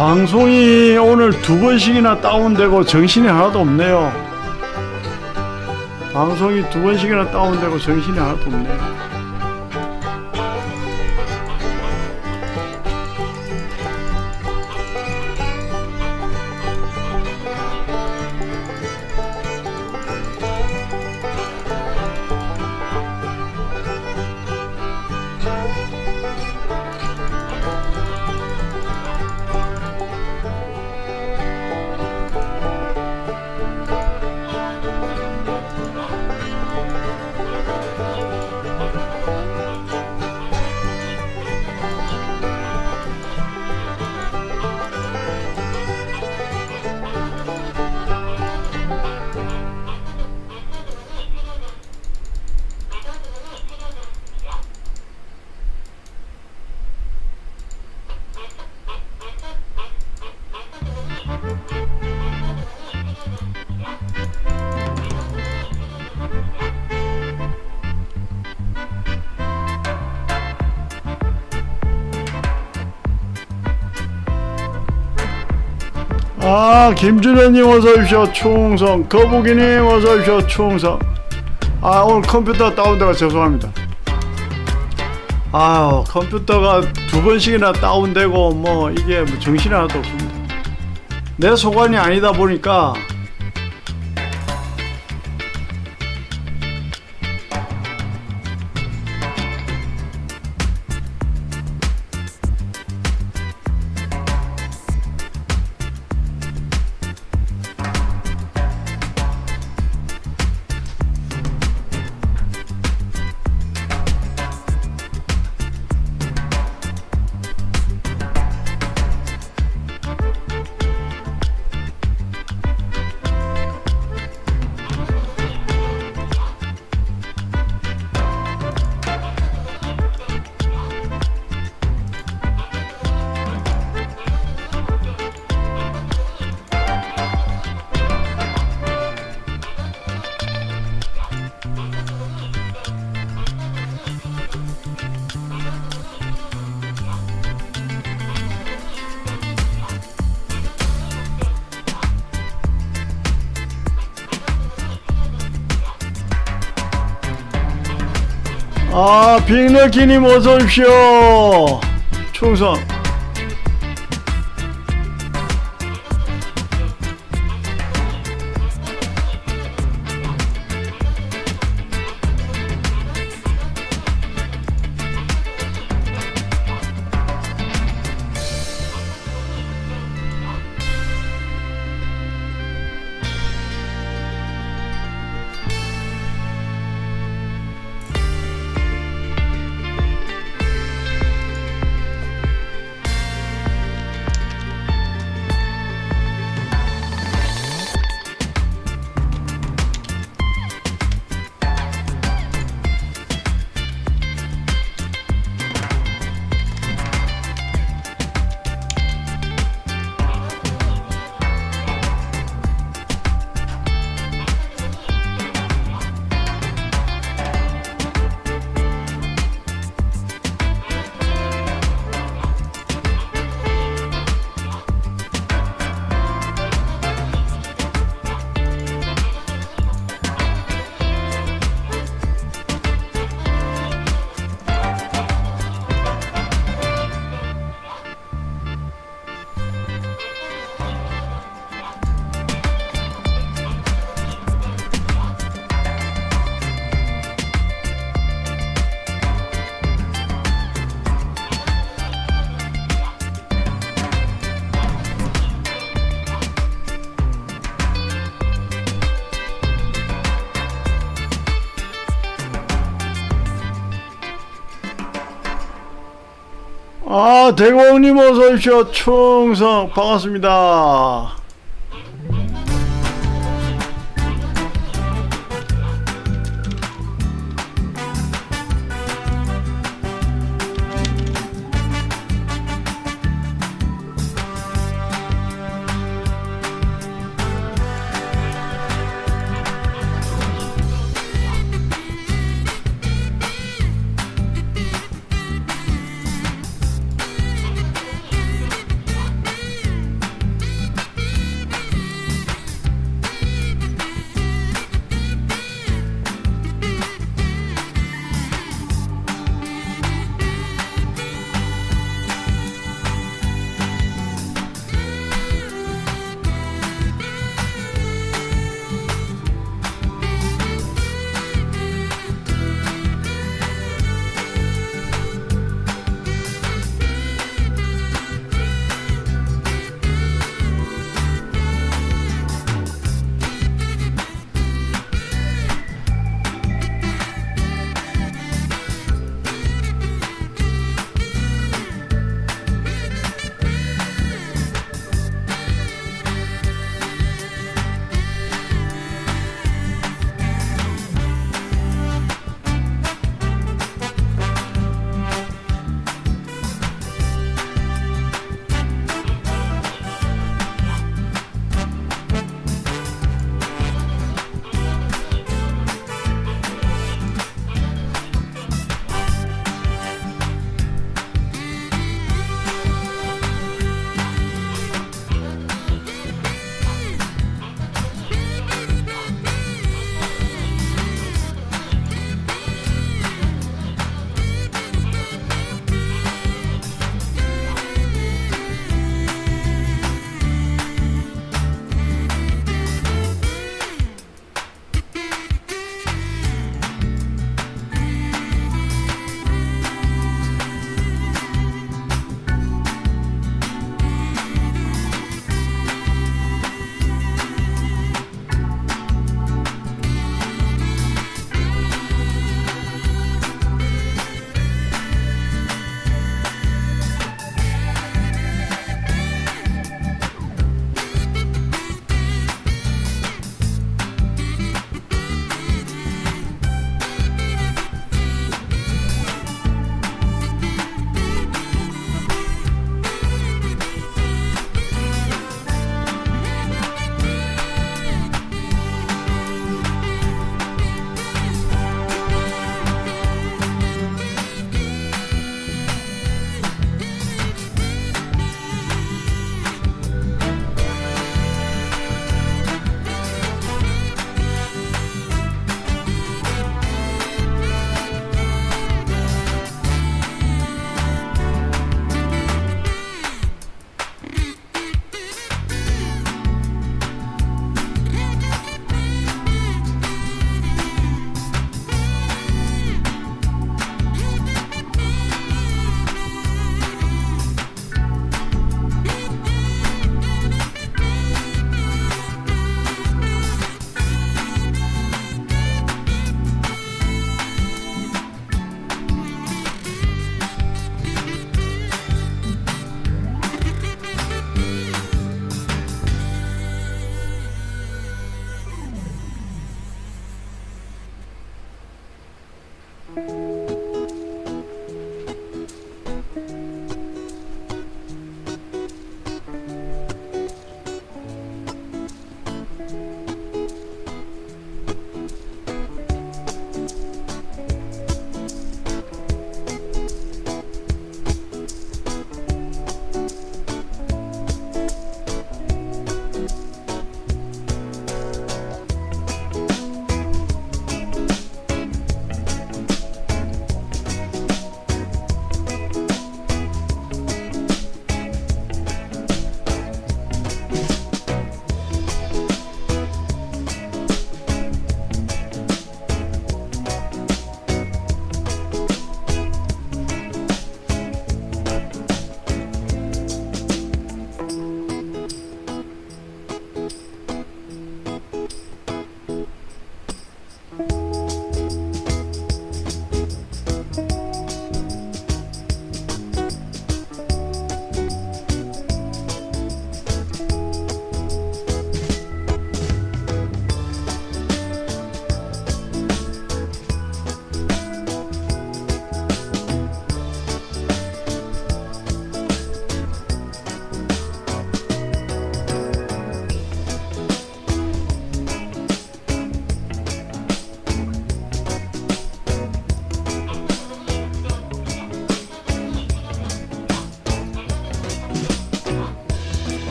방송이 오늘 2번씩이나 다운되고 정신이 하나도 없네요. 방송이 2번씩이나 다운되고 정신이 하나도 없네요. 김준현님 어서오십시오. 충성. 거북이님 어서오십시오. 충성. 오늘 컴퓨터 다운돼가 죄송합니다. 컴퓨터가 2번씩이나 다운되고 뭐 이게 뭐 정신이 하나도 없습니다. 내 소관이 아니다 보니까 빅럭키님 어서오십시오. 충성. 대공님 어서오십시오. 충성. 반갑습니다.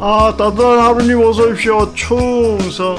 아, 따뜻한 하루님 어서 오십시오. 충성.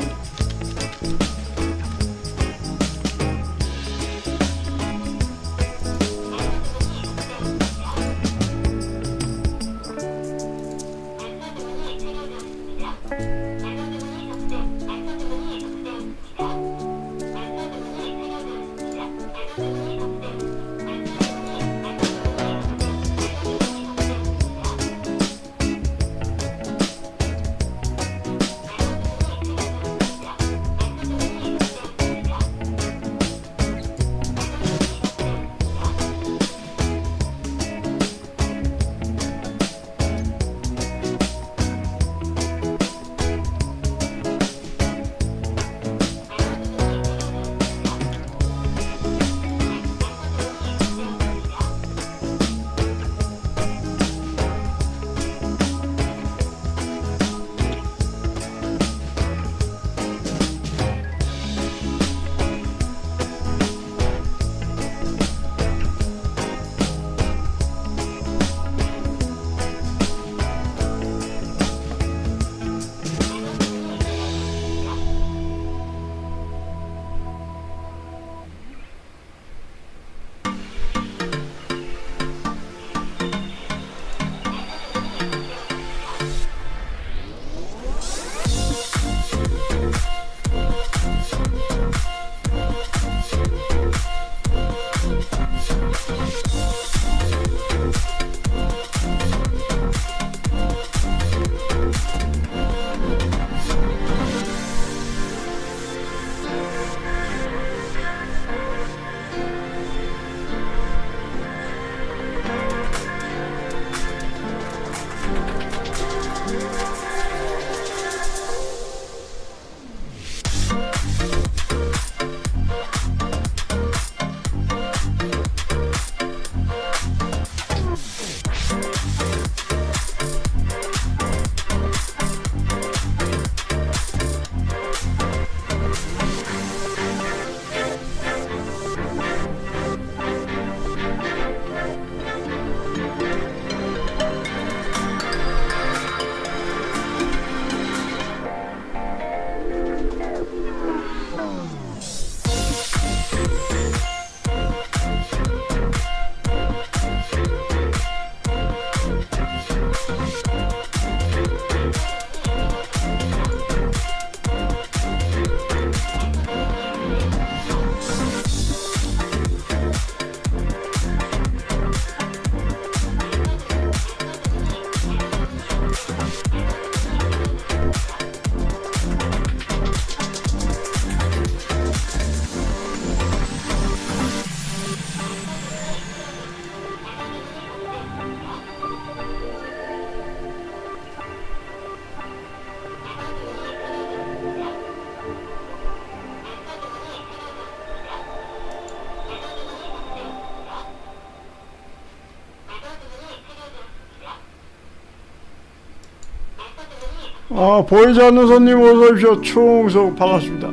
아, 보이지 않는 손님 어서 오십시오. 충성 반갑습니다.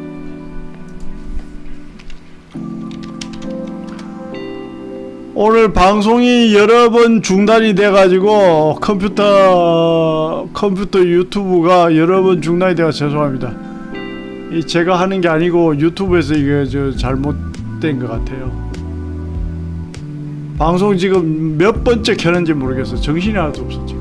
오늘 방송이 여러 번 중단이 돼가지고 컴퓨터 유튜브가 여러 번 중단이 돼서 죄송합니다. 이 제가 하는 게 아니고 유튜브에서 이게 잘못된 것 같아요. 방송 지금 몇 번째 켜는지 모르겠어. 정신이 하나도 없어 지금.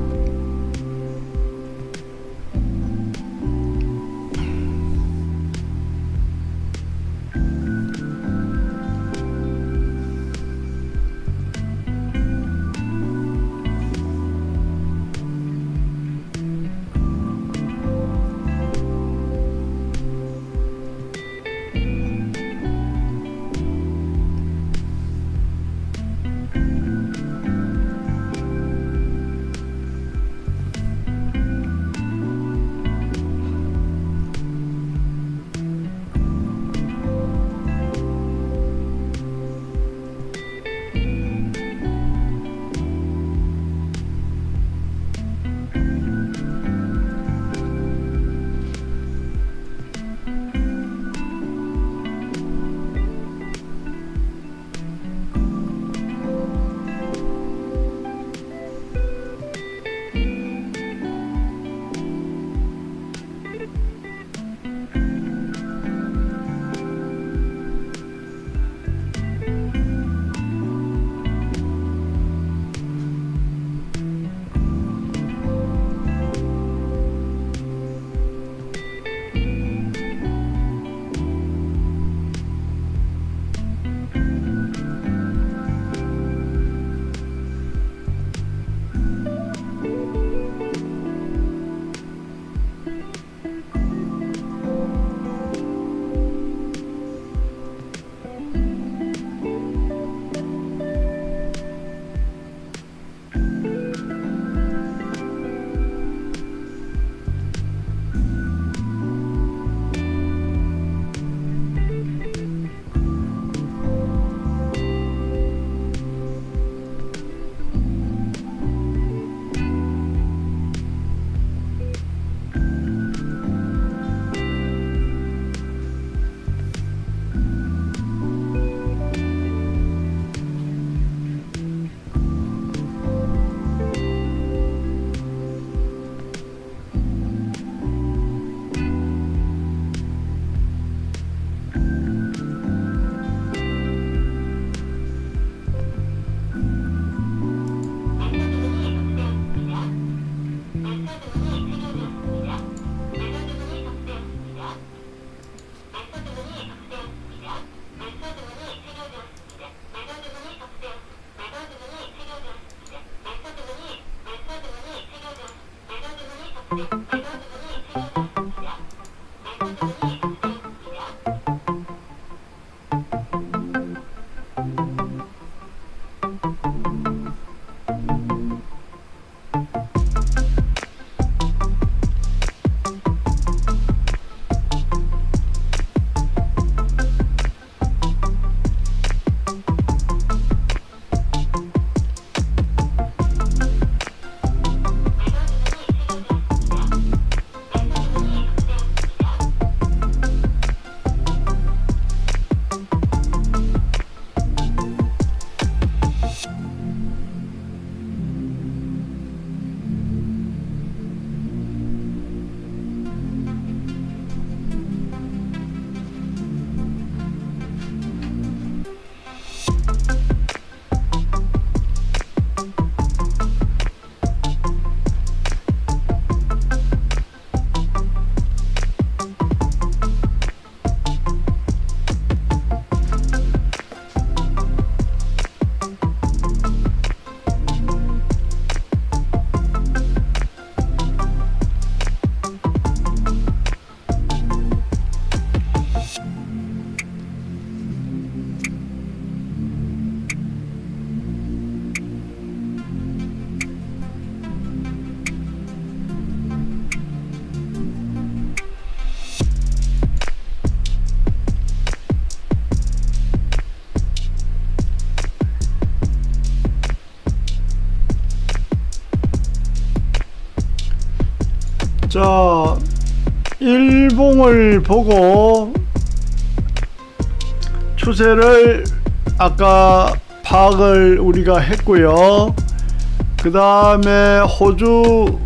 자, 일봉을 보고 추세를 아까 파악을 우리가 했고요. 그 다음에 호주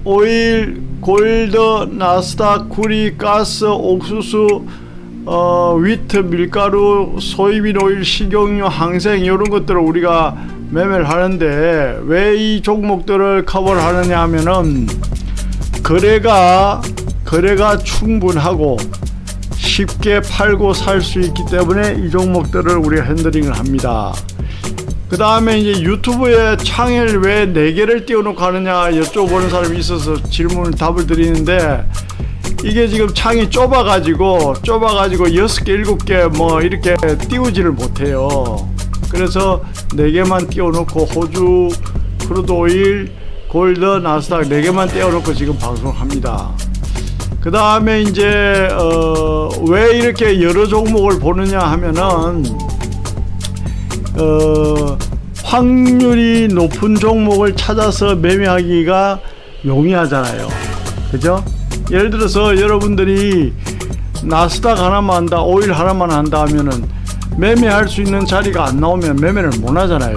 오일, 골드, 나스닥, 구리, 가스, 옥수수, 위트, 밀가루, 소이빈 오일, 식용유, 항생 이런 것들을 우리가 매매를 하는데 왜 이 종목들을 커버를 하느냐 하면은 거래가 충분하고 쉽게 팔고 살 수 있기 때문에 이 종목들을 우리가 핸들링을 합니다. 그 다음에 이제 유튜브에 창을 왜 4개를 띄워놓고 하느냐 여쭤보는 사람이 있어서 질문을 답을 드리는데, 이게 지금 창이 좁아가지고 6개 7개 뭐 이렇게 띄우지를 못해요. 그래서 4개만 띄워놓고 호주, 크루드 오일, 골드, 나스닥 4개만 띄워놓고 지금 방송합니다. 그 다음에 이제 왜 이렇게 여러 종목을 보느냐 하면은 확률이 높은 종목을 찾아서 매매하기가 용이하잖아요. 그죠? 예를 들어서 여러분들이 나스닥 하나만 한다, 오일 하나만 한다 하면은 매매할 수 있는 자리가 안 나오면 매매를 못 하잖아요.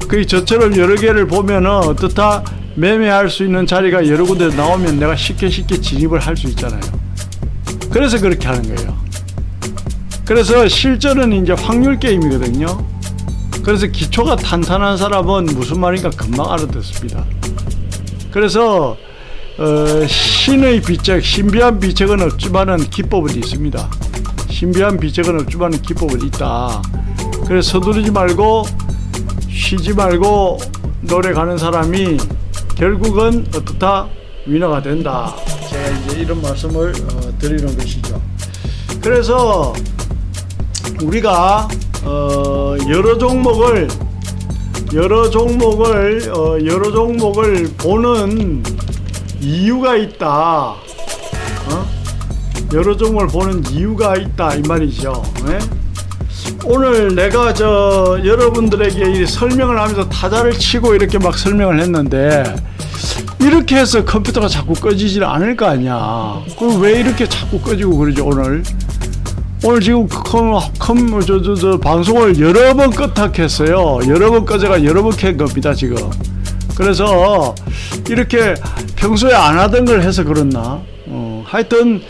그 저처럼 여러 개를 보면은 어떻다, 매매할 수 있는 자리가 여러 군데 나오면 내가 쉽게 진입을 할 수 있잖아요. 그래서 그렇게 하는 거예요. 그래서 실전은 이제 확률 게임이거든요. 그래서 기초가 탄탄한 사람은 무슨 말인가 금방 알아듣습니다. 그래서 신의 비책, 신비한 비책은 없지만은 기법은 있습니다. 신비한 비책은 없지만은 기법은 있다. 그래서 서두르지 말고 쉬지 말고 노래 가는 사람이 결국은 어떻다, 위너가 된다. 제가 이제 이런 말씀을 드리는 것이죠. 그래서 우리가 여러 종목을 보는 이유가 있다. 여러 종목을 보는 이유가 있다 이 말이죠. 네? 오늘 내가 여러분들에게 설명을 하면서 타자를 치고 이렇게 막 설명을 했는데, 이렇게 해서 컴퓨터가 자꾸 꺼지질 않을 거 아니야. 그럼 왜 이렇게 자꾸 꺼지고 그러죠? 오늘 지금 방송을 여러 번 끄탁했어요. 여러 번 꺼져가 여러 번 켠 겁니다 지금. 그래서 이렇게 평소에 안 하던 걸 해서 그렇나? 하여튼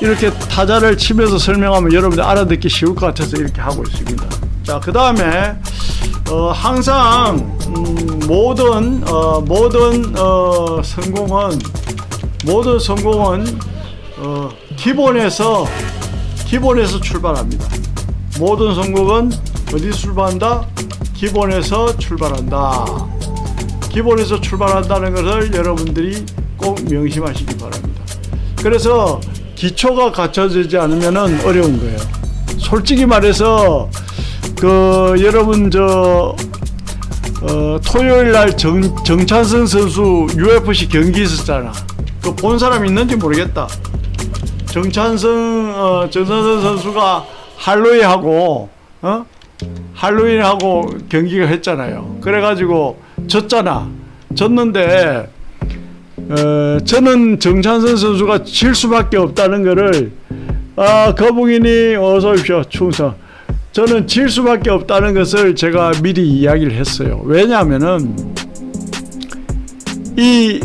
이렇게 타자를 치면서 설명하면 여러분들 알아듣기 쉬울 것 같아서 이렇게 하고 있습니다. 자, 그 다음에 항상 모든 성공은 기본에서 출발합니다. 모든 성공은 어디서 출발한다? 기본에서 출발한다. 기본에서 출발한다는 것을 여러분들이 꼭 명심하시기 바랍니다. 그래서 기초가 갖춰지지 않으면 어려운 거예요. 솔직히 말해서 여러분 토요일 날 정찬성 선수 UFC 경기 있었잖아. 본 사람 있는지 모르겠다. 정찬성 선수가 할로윈하고 경기가 했잖아요. 그래가지고 졌잖아. 졌는데 저는 정찬성 선수가 질 수밖에 없다는 거를 거북이니 어서 오십시오. 충성. 저는 질 수밖에 없다는 것을 제가 미리 이야기를 했어요. 왜냐하면은 이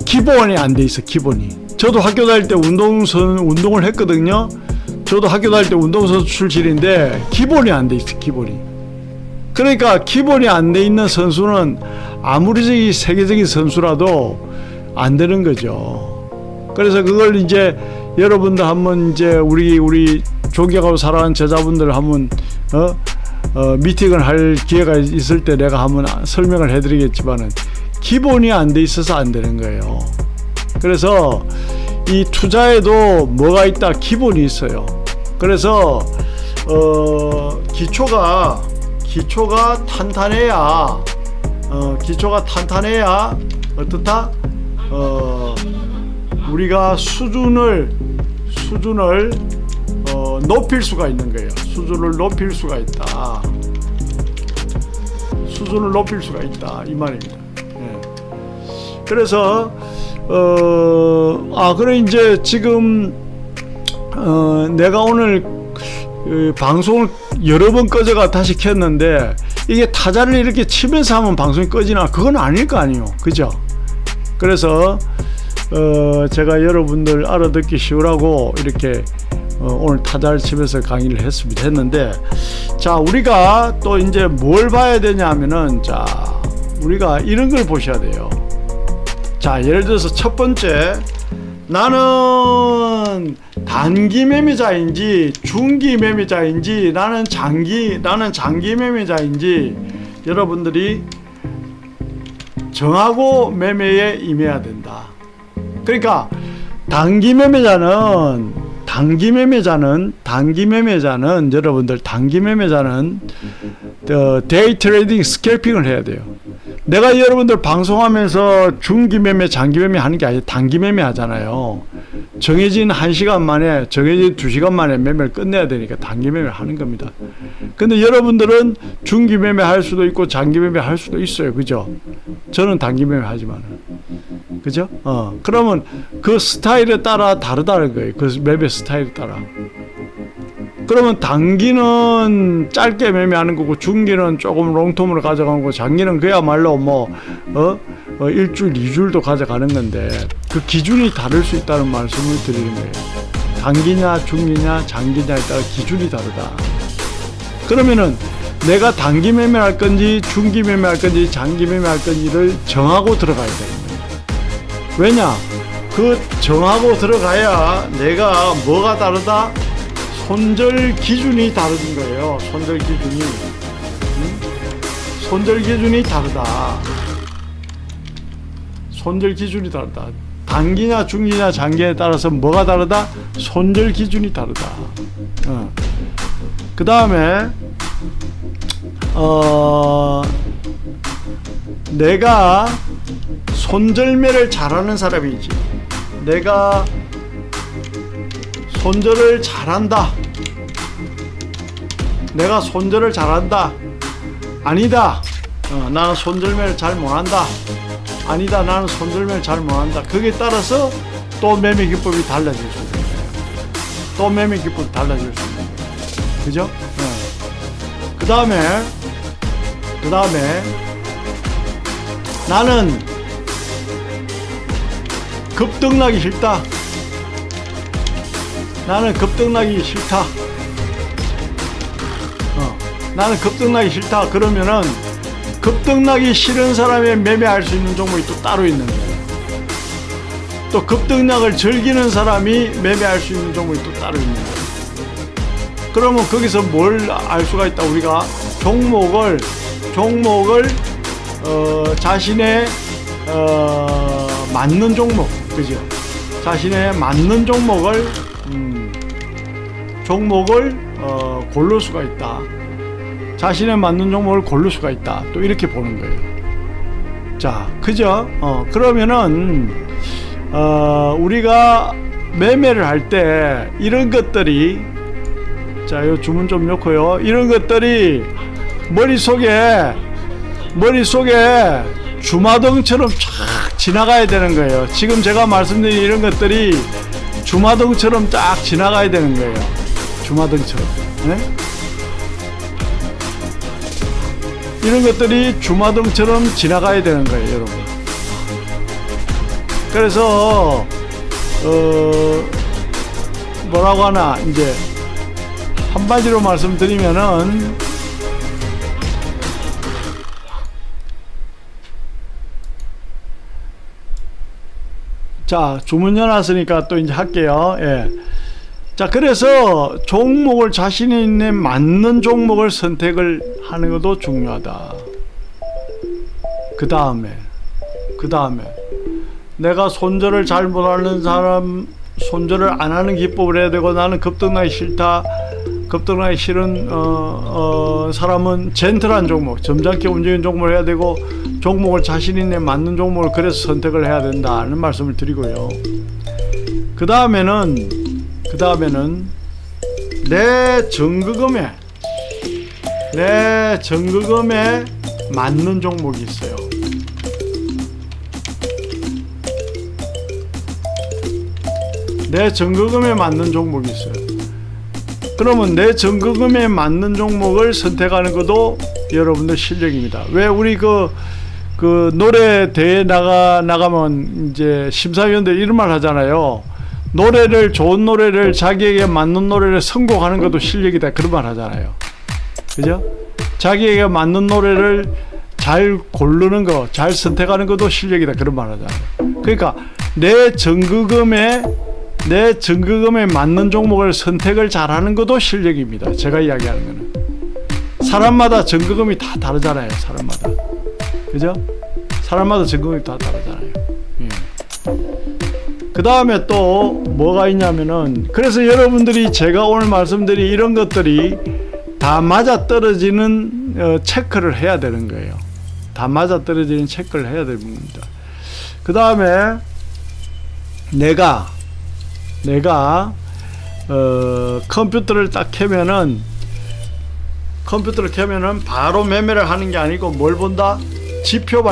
기본이 안 돼 있어. 기본이. 저도 학교 다닐 때 운동을 했거든요. 저도 학교 다닐 때 운동선수 출신인데 기본이 안 돼 있어. 기본이. 그러니까 기본이 안 돼 있는 선수는 아무리 세계적인 선수라도 안 되는 거죠. 그래서 그걸 이제 여러분들 한번 이제 우리 존경하고 사랑하는 제자분들 한번 미팅을 할 기회가 있을 때 내가 한번 설명을 해드리겠지만은 기본이 안 돼 있어서 안 되는 거예요. 그래서 이 투자에도 뭐가 있다? 기본이 있어요. 그래서 기초가 탄탄해야 어떻다? 우리가 수준을 높일 수가 있는 거예요. 수준을 높일 수가 있다. 수준을 높일 수가 있다 이 말입니다. 예. 그래서 그래 이제 지금 내가 오늘 방송을 여러 번 꺼져가 다시 켰는데 이게 타자를 이렇게 치면서 하면 방송이 꺼지나? 그건 아닐 거 아니에요. 그죠? 그래서 제가 여러분들 알아듣기 쉬우라고 이렇게 오늘 타자를 치면서 강의를 했는데, 자, 우리가 또 이제 뭘 봐야 되냐 하면은, 자, 우리가 이런 걸 보셔야 돼요. 자, 예를 들어서 첫 번째, 나는 단기 매매자인지 중기 매매자인지 나는 장기 매매자인지 여러분들이 정하고 매매에 임해야 된다. 그러니까 단기 매매자는 여러분들 단기 매매자는 데이 트레이딩 스캘핑을 해야 돼요. 내가 여러분들 방송하면서 중기 매매, 장기 매매 하는 게 아니라 단기 매매 하잖아요. 정해진 1시간 만에, 정해진 2시간 만에 매매를 끝내야 되니까 단기 매매를 하는 겁니다. 근데 여러분들은 중기 매매 할 수도 있고 장기 매매 할 수도 있어요. 그죠? 저는 단기 매매 하지만. 그죠? 그러면 그 스타일에 따라 다르다는 거예요. 그 매매 스타일에 따라. 그러면 단기는 짧게 매매하는 거고 중기는 조금 롱텀으로 가져가는 거고 장기는 그야말로 일주일, 2주일도 가져가는 건데 그 기준이 다를 수 있다는 말씀을 드리는 거예요. 단기냐 중기냐 장기냐에 따라 기준이 다르다. 그러면은 내가 단기 매매할 건지 중기 매매할 건지 장기 매매할 건지를 정하고 들어가야 되는 거예요. 왜냐? 그 정하고 들어가야 내가 뭐가 다르다? 손절 기준이 다른 거예요. 손절 기준이. 손절 기준이 다르다. 손절 기준이 다르다. 단기냐 중기냐 장기에 따라서 뭐가 다르다? 손절 기준이 다르다. 그 다음에 내가 손절매를 잘하는 사람이지. 내가 손절을 잘한다. 내가 손절을 잘한다. 아니다. 나는 손절매를 잘 못한다. 아니다. 나는 손절매를 잘 못한다. 거기에 따라서 또 매매 기법이 달라질 수 있는 거예요. 또 매매 기법이 달라질 수 있는 거예요. 그죠? 그 다음에 나는 급등나기 싫다. 나는 급등나기 싫다. 나는 급등나기 싫다. 그러면은 급등나기 싫은 사람이 매매할 수 있는 종목이 또 따로 있는 거예요. 또 급등락을 즐기는 사람이 매매할 수 있는 종목이 또 따로 있는 거예요. 그러면 거기서 뭘 알 수가 있다. 우리가 종목을 자신의 맞는 종목, 그죠? 자신의 맞는 종목을 고를 수가 있다. 자신의 맞는 종목을 고를 수가 있다. 또 이렇게 보는 거예요. 자, 그죠? 그러면은 우리가 매매를 할 때 이런 것들이, 자, 요 주문 좀 넣고요. 이런 것들이 머릿속에 주마등처럼 쫙 지나가야 되는 거예요. 지금 제가 말씀드린 이런 것들이 주마등처럼 쫙 지나가야 되는 거예요. 주마등처럼. 네? 이런 것들이 주마등처럼 지나가야 되는 거예요, 여러분. 그래서 뭐라고 하나, 이제 한마디로 말씀드리면은, 자, 주문 열었으니까 또 이제 할게요. 예. 자, 그래서 종목을, 자신이 있는 맞는 종목을 선택을 하는 것도 중요하다. 그 다음에 내가 손절을 잘 못하는 사람, 손절을 안 하는 기법을 해야 되고, 나는 급등나기 싫다, 급등나기 싫은 사람은 젠틀한 종목, 점잖게 움직이는 종목을 해야 되고, 종목을 자신 있는 맞는 종목을 그래서 선택을 해야 된다는 말씀을 드리고요. 그 다음에는 내 정규금에 맞는 종목이 있어요. 내 정규금에 맞는 종목이 있어요. 그러면 내 정규금에 맞는 종목을 선택하는 것도 여러분들 실력입니다. 왜 우리 그 노래 대회 나가면 이제 심사위원들 이런 말 하잖아요. 좋은 노래를, 자기에게 맞는 노래를 선곡하는 것도 실력이다, 그런 말 하잖아요. 그죠? 자기에게 맞는 노래를 잘 고르는 거, 잘 선택하는 것도 실력이다, 그런 말 하잖아요. 그러니까 내 정규금에 맞는 종목을 선택을 잘하는 것도 실력입니다. 제가 이야기하는 거는. 사람마다 정규금이 다 다르잖아요. 사람마다. 그죠? 사람마다 정규금이 다 다르잖아요. 예. 그 다음에 또 뭐가 있냐면은, 그래서 여러분들이 제가 오늘 말씀드린 이런 것들이 다 맞아떨어지는 체크를 해야 되는 거예요. 다 맞아떨어지는 체크를 해야 됩니다. 그 다음에 내가 컴퓨터를 딱 켜면은 바로 매매를 하는 게 아니고 뭘 본다? 지표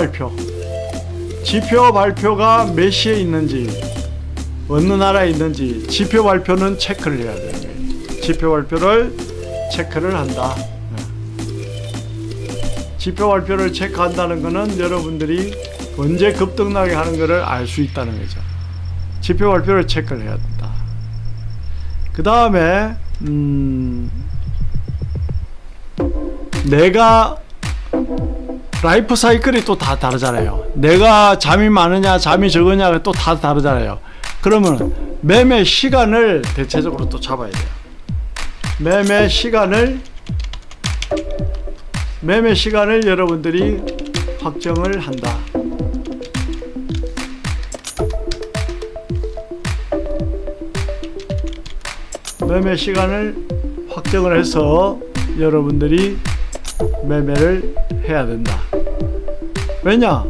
발표가 몇 시에 있는지, 어느 나라에 있는지 지표 발표는 체크를 해야 돼요. 지표 발표를 체크를 한다. 지표 발표를 체크한다는 것은 여러분들이 언제 급등나게 하는 것을 알 수 있다는 거죠. 지표 발표를 체크를 해야 된다. 그 다음에 내가 라이프 사이클이 또 다 다르잖아요. 내가 잠이 많으냐 잠이 적으냐가 또 다 다르잖아요. 그러면 매매 시간을 대체적으로 또 잡아야 돼요. 매매 시간을 여러분들이 확정을 한다. 매매 시간을 확정을 해서 여러분들이 매매를 해야 된다. 왜냐?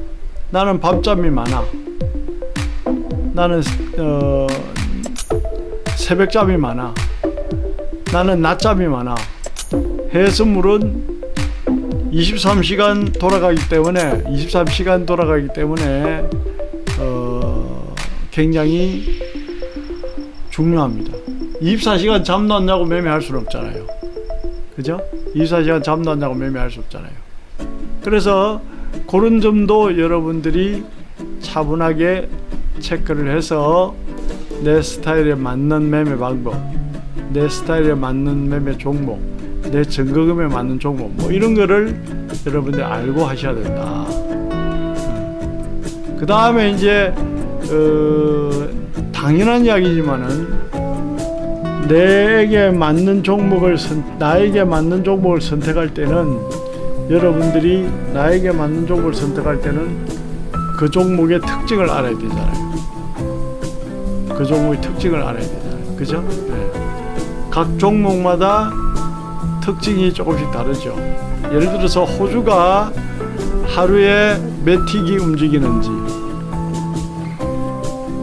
나는 밤잠이 많아. 나는 새벽잠이 많아. 나는 낮잠이 많아. 해수물은 23시간 돌아가기 때문에 굉장히 중요합니다. 24시간 잠도 안 자고 매매할 수는 없잖아요. 그죠? 24시간 잠도 안 자고 매매할 수 없잖아요. 그래서 그런 점도 여러분들이 차분하게 체크를 해서 내 스타일에 맞는 매매 방법, 내 스타일에 맞는 매매 종목, 내 정거금에 맞는 종목, 뭐 이런 거를 여러분들이 알고 하셔야 된다. 그 다음에 이제 당연한 이야기지만은 나에게 맞는 종목을 선택할 때는 여러분들이 나에게 맞는 종목을 선택할 때는 그 종목의 특징을 알아야 되잖아요. 그 종목의 특징을 알아야 되잖아요. 그죠? 네. 각 종목마다 특징이 조금씩 다르죠. 예를 들어서 호주가 하루에 몇 틱이 움직이는지,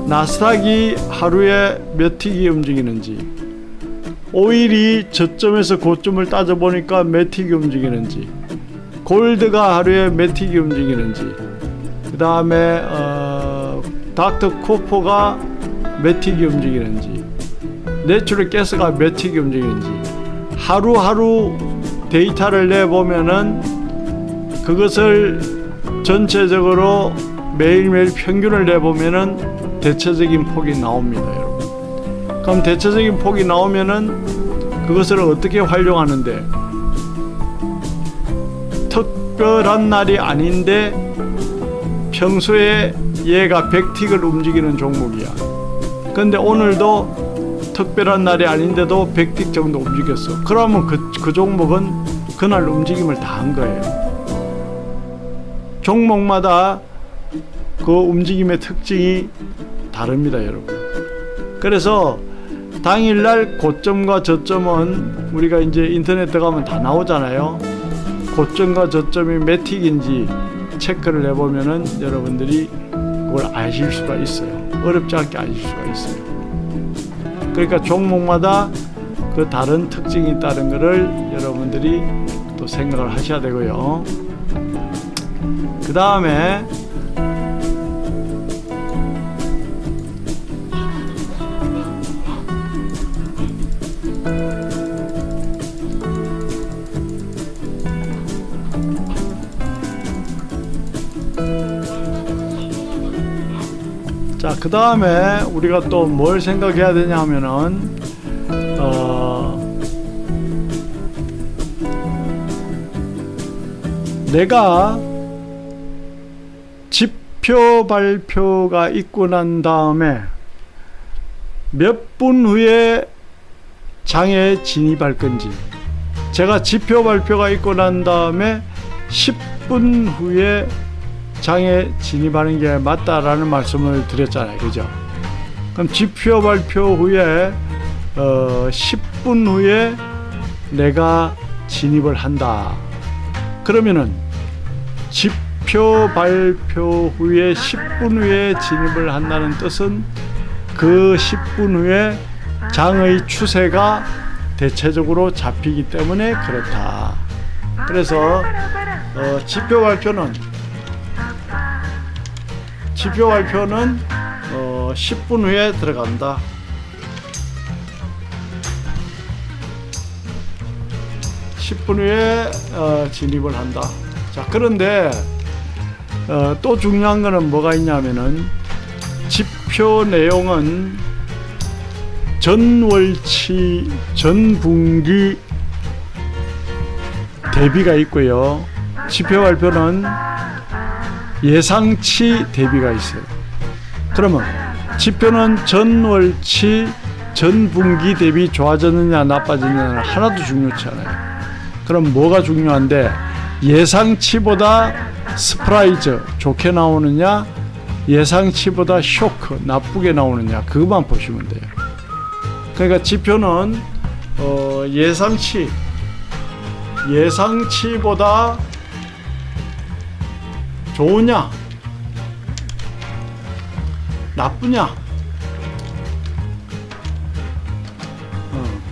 나스닥이 하루에 몇 틱이 움직이는지, 오일이 저점에서 고점을 따져보니까 몇 틱이 움직이는지, 골드가 하루에 몇 틱이 움직이는지, 그 다음에 닥터 코퍼가 몇 틱이 움직이는지, 내추럴 가스가 몇 틱이 움직이는지 하루하루 데이터를 내보면은 그것을 전체적으로 매일매일 평균을 내보면은 대체적인 폭이 나옵니다, 여러분. 그럼 대체적인 폭이 나오면은 그것을 어떻게 활용하는데, 특별한 날이 아닌데 평소에 얘가 100틱을 움직이는 종목이야. 근데 오늘도 특별한 날이 아닌데도 100틱 정도 움직였어. 그러면 그 종목은 그날 움직임을 다 한 거예요. 종목마다 그 움직임의 특징이 다릅니다, 여러분. 그래서 당일날 고점과 저점은 우리가 이제 인터넷 들어가면 다 나오잖아요. 고점과 저점이 몇 틱인지 체크를 해보면은 여러분들이 그걸 아실 수가 있어요. 어렵지 않게 아실 수가 있어요. 그러니까 종목마다 그 다른 특징이 있다는 것을 여러분들이 또 생각을 하셔야 되고요. 그 다음에 자, 그 다음에 우리가 또 뭘 생각해야 되냐 하면은 내가 지표 발표가 있고 난 다음에 몇 분 후에 장에 진입할 건지, 제가 지표 발표가 있고 난 다음에 10분 후에 장에 진입하는 게 맞다라는 말씀을 드렸잖아요. 그죠? 그럼 지표 발표 후에 10분 후에 내가 진입을 한다. 그러면은 지표 발표 후에 10분 후에 진입을 한다는 뜻은 그 10분 후에 장의 추세가 대체적으로 잡히기 때문에 그렇다. 그래서 지표 발표는 10분 후에 들어간다. 10분 후에 진입을 한다. 자, 그런데 또 중요한 거는 뭐가 있냐면은, 지표 내용은 전월치, 전분기 대비가 있고요. 지표 발표는 예상치 대비가 있어요. 그러면 지표는 전월치, 전분기 대비 좋아졌느냐 나빠졌느냐 하나도 중요치 않아요. 그럼 뭐가 중요한데, 예상치보다 스프라이즈 좋게 나오느냐, 예상치보다 쇼크 나쁘게 나오느냐, 그것만 보시면 돼요. 그러니까 지표는 예상치보다 좋으냐 나쁘냐,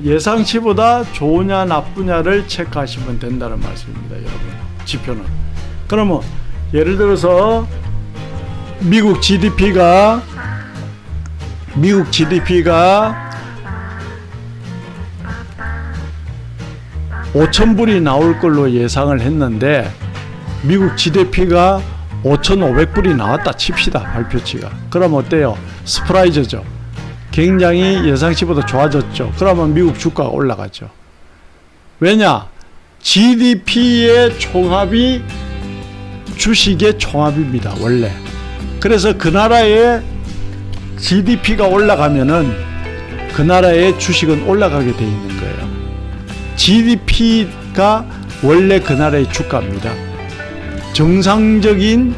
예상치보다 좋으냐 나쁘냐를 체크하시면 된다는 말씀입니다, 여러분. 지표는. 그러면 예를 들어서 미국 GDP가 5,000불이 나올 걸로 예상을 했는데 미국 GDP가 5,500불이 나왔다 칩시다, 발표치가. 그럼 어때요? 스프라이즈죠. 굉장히 예상치보다 좋아졌죠. 그러면 미국 주가가 올라가죠. 왜냐? GDP의 총합이 주식의 총합입니다, 원래. 그래서 그 나라의 GDP가 올라가면은 그 나라의 주식은 올라가게 돼 있는 거예요. GDP가 원래 그 나라의 주가입니다. 정상적인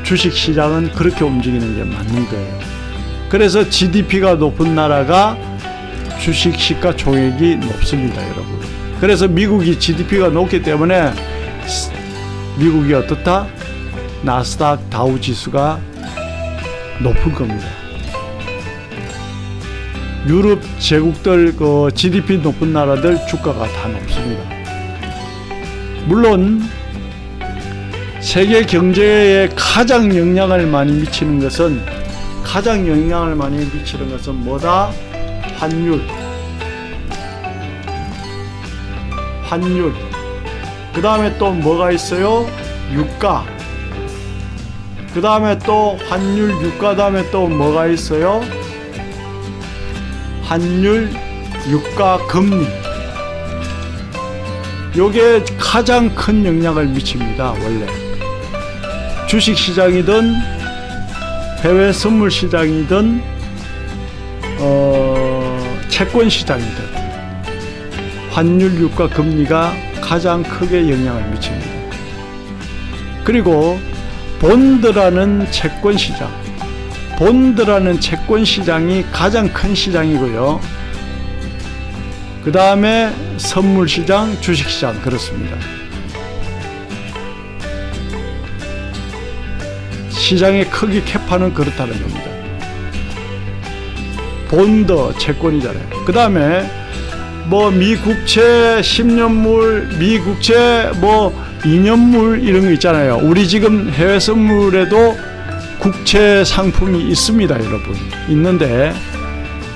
주식시장은 그렇게 움직이는 게 맞는 거예요. 그래서 GDP가 높은 나라가 주식 시가총액이 높습니다, 여러분. 그래서 미국이 GDP가 높기 때문에 미국이 어떻다? 나스닥 다우 지수가 높은 겁니다. 유럽 제국들 그 GDP 높은 나라들 주가가 다 높습니다. 물론 세계 경제에 가장 영향을 많이 미치는 것은 뭐다? 환율. 그 다음에 또 뭐가 있어요? 유가. 그 다음에 또 환율, 유가 다음에 또 뭐가 있어요? 환율, 유가, 금리. 요게 가장 큰 영향을 미칩니다. 원래 주식시장이든 해외 선물시장이든 채권시장이든 환율, 유가, 금리가 가장 크게 영향을 미칩니다. 그리고 본드라는 채권시장이 가장 큰 시장이고요. 그 다음에 선물시장, 주식시장 그렇습니다. 시장의 크기 캐파는 그렇다는 겁니다. 본드 채권이잖아요. 그 다음에 뭐 미국채 10년물, 미국채 뭐 2년물 이런 거 있잖아요. 우리 지금 해외 선물에도 국채 상품이 있습니다, 여러분. 있는데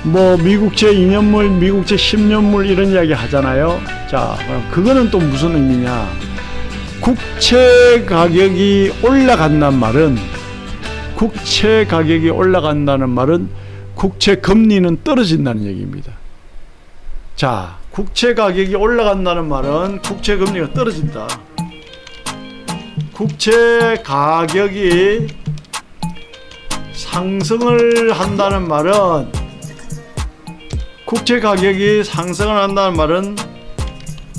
뭐 미국채 2년물, 미국채 10년물 이런 이야기 하잖아요. 자, 그거는 또 무슨 의미냐? 국채 가격이 올라간다는 말은 국채 금리는 떨어진다는 얘기입니다. 자, 국채 가격이 올라간다는 말은 국채 금리가 떨어진다. 국채 가격이 상승을 한다는 말은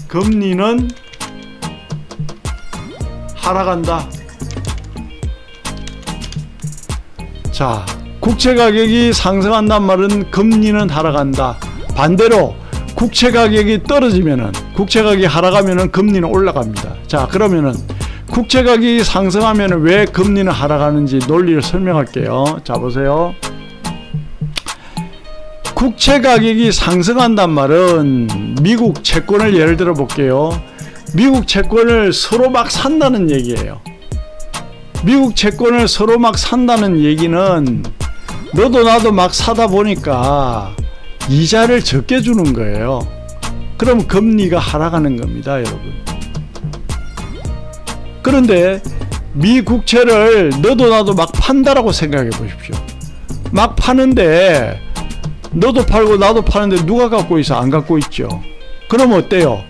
금리는 하락한다. 자, 국채 가격이 상승한다는 말은 금리는 하락한다. 반대로 국채 가격이 떨어지면은, 국채 가격이 하락하면은 금리는 올라갑니다. 자, 그러면은 국채 가격이 상승하면은 왜 금리는 하락하는지 논리를 설명할게요. 자, 보세요. 국채 가격이 상승한단 말은 미국 채권을 예를 들어 볼게요. 미국 채권을 서로 막 산다는 얘기예요. 미국 채권을 서로 막 산다는 얘기는 너도 나도 막 사다 보니까 이자를 적게 주는 거예요. 그럼 금리가 하락하는 겁니다, 여러분. 그런데 미 국채를 너도 나도 막 판다라고 생각해 보십시오. 막 파는데 너도 팔고 나도 파는데 누가 갖고 있어? 안 갖고 있죠. 그럼 어때요?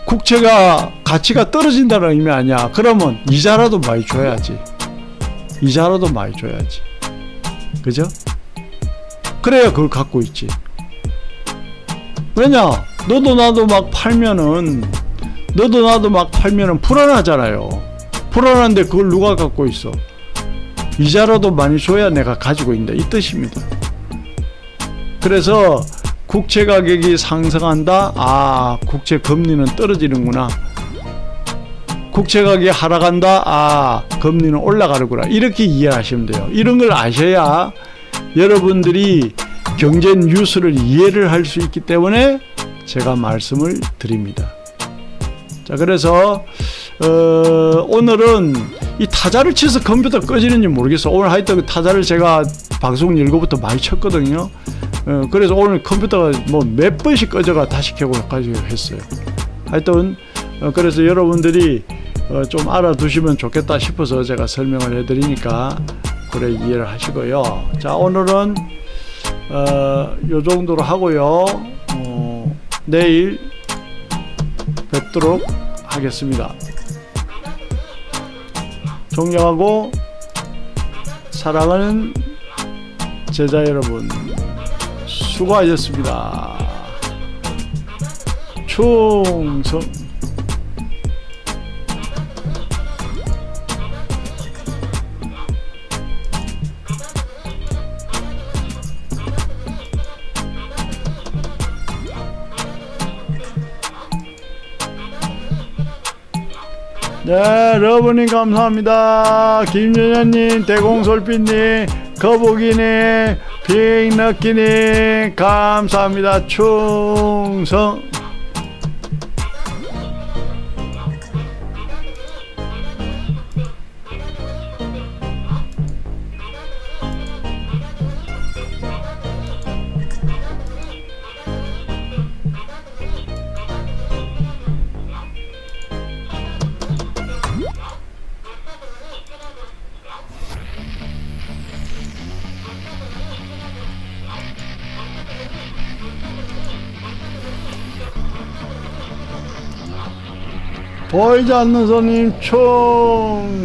국채가 가치가 떨어진다는 의미 아니야. 그러면 이자라도 많이 줘야지. 그죠? 그래야 그걸 갖고 있지. 왜냐? 너도 나도 막 팔면은 불안하잖아요. 불안한데 그걸 누가 갖고 있어? 이자라도 많이 줘야 내가 가지고 있다, 이 뜻입니다. 그래서 국채 가격이 상승한다. 아, 국채 금리는 떨어지는구나. 국채 가격이 하락한다. 아, 금리는 올라가는구나. 이렇게 이해하시면 돼요. 이런 걸 아셔야 여러분들이 경제 뉴스를 이해를 할 수 있기 때문에 제가 말씀을 드립니다. 자, 그래서 오늘은 이 타자를 쳐서 컴퓨터 꺼지는지 모르겠어. 오늘 하여튼 타자를 제가 방송 열고부터 많이 쳤거든요. 그래서 오늘 컴퓨터가 뭐 몇 번씩 꺼져가 다시 켜고 가지고 했어요. 하여튼 그래서 여러분들이 좀 알아두시면 좋겠다 싶어서 제가 설명을 해드리니까 그래 이해를 하시고요. 자, 오늘은 요 정도로 하고요. 내일 뵙도록 하겠습니다. 존경하고 사랑하는 제자 여러분, 수고하셨습니다. 충성. 네, 러브님 감사합니다. 김윤현님, 대공솔빛님, 거북이님, 빅너키님 감사합니다. 충성. 보이지 않는 손님 총